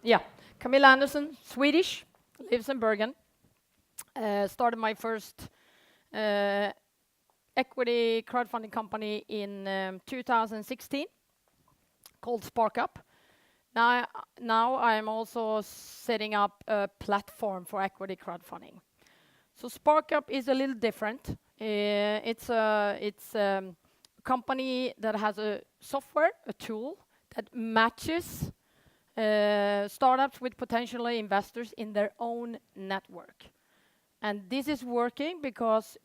Yeah, Camilla Andersson, Swedish, lives in Bergen. Started my first equity crowdfunding company in 2016 called SparkUp. Now I'm also setting up a platform for equity crowdfunding. So SparkUp is a little different. It's a company that has a software, a tool that matches startups with potential investors in their own network. And this is working because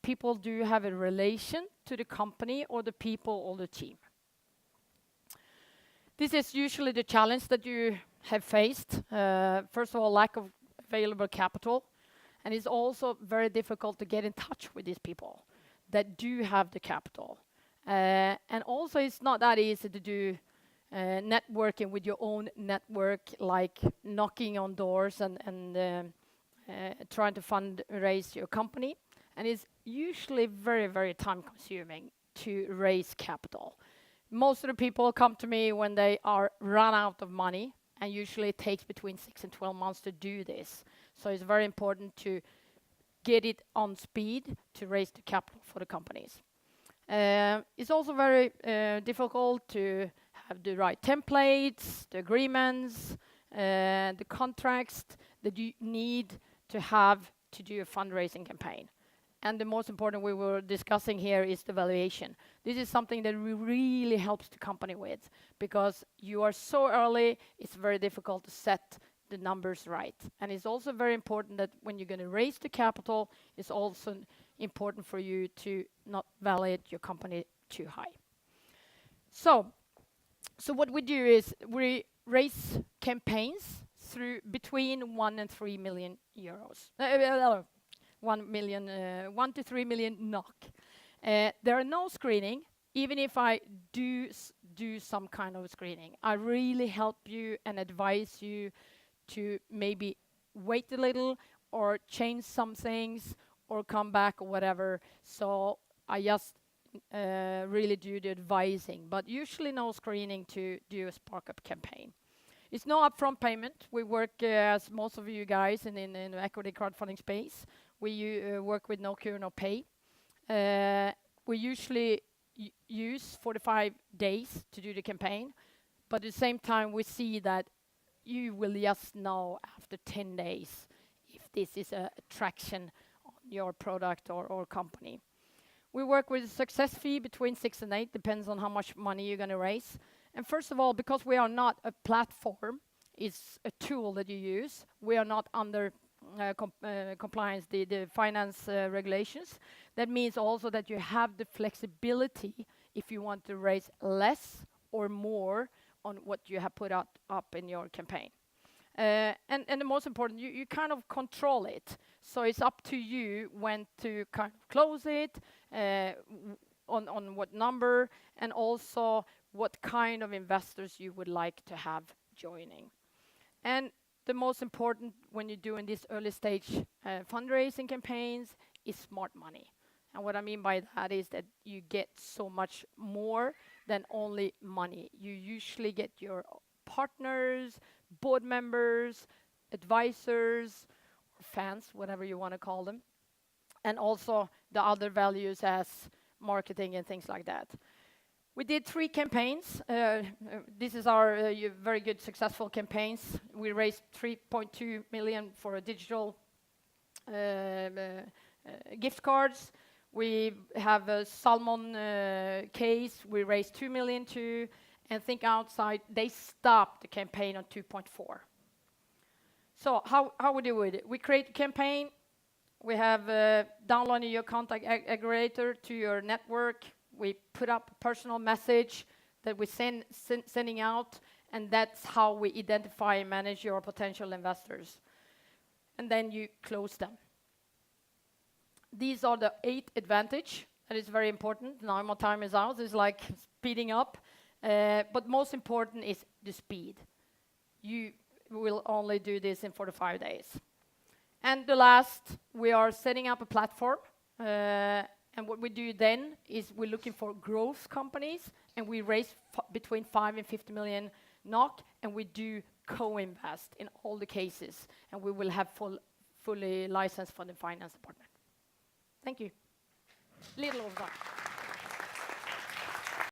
people do have a relation to the company or the people or the team. This is usually the challenge that you have faced. First of all, lack of available capital. And it's also very difficult to get in touch with these people that do have the capital. And also it's not that easy to do networking with your own network, like knocking on doors and trying to fundraise your company. And it's usually very, very time consuming to raise capital. Most of the people come to me when they are run out of money, and usually it takes between 6 and 12 months to do this. So it's very important to get it on speed to raise the capital for the companies. It's also very difficult to have the right templates, the agreements, the contracts that you need to have to do a fundraising campaign. And the most important we were discussing here is the valuation. This is something that really helps the company with, because you are so early, it's very difficult to set the numbers right. And it's also very important that when you're going to raise the capital, it's also important for you to not validate your company too high. So what we do is we raise campaigns through between 1 and 3 million euros. 1 to 3 million NOK. There are no screening, even if I do some kind of screening. I really help you and advise you to maybe wait a little or change some things or come back or whatever. So I just really do the advising, but usually no screening to do a SparkUp campaign. It's no upfront payment. We work, as most of you guys in the equity crowdfunding space, we work with no cure, no pay. We usually use 45 days to do the campaign, but at the same time we see that you will just know after 10 days if this is a traction on your product or company. We work with a success fee between 6 and 8, depends on how much money you're going to raise. And first of all, because we are not a platform, it's a tool that you use. We are not under compliance, the finance regulations. That means also that you have the flexibility if you want to raise less or more on what you have put up in your campaign. And the most important, you kind of control it. So it's up to you when to kind of close it, on what number, and also what kind of investors you would like to have joining. And the most important when you're doing these early stage fundraising campaigns is smart money. And what I mean by that is that you get so much more than only money. You usually get your partners, board members, advisors, or fans, whatever you want to call them, and also the other values as marketing and things like that. We did 3 campaigns. This is our very good successful campaigns. We raised 3.2 million for a digital gift cards. We have a salmon case. We raised 2 million too. And Think Outside, they stopped the campaign on 2.4. So how we do it? We create a campaign. We have downloaded your contact aggregator to your network. We put up a personal message that we sending out, and that's how we identify and manage your potential investors. And then you close them. These are the 8 advantage. That is very important. Now my time is out. It's like speeding up. But most important is the speed. You will only do this in 45 days. And the last, we are setting up a platform. And what we do then is we're looking for growth companies, and we raise between 5 and 50 million NOK, and we do co-invest in all the cases, and we will have fully licensed for the finance department. Thank you. Little of that.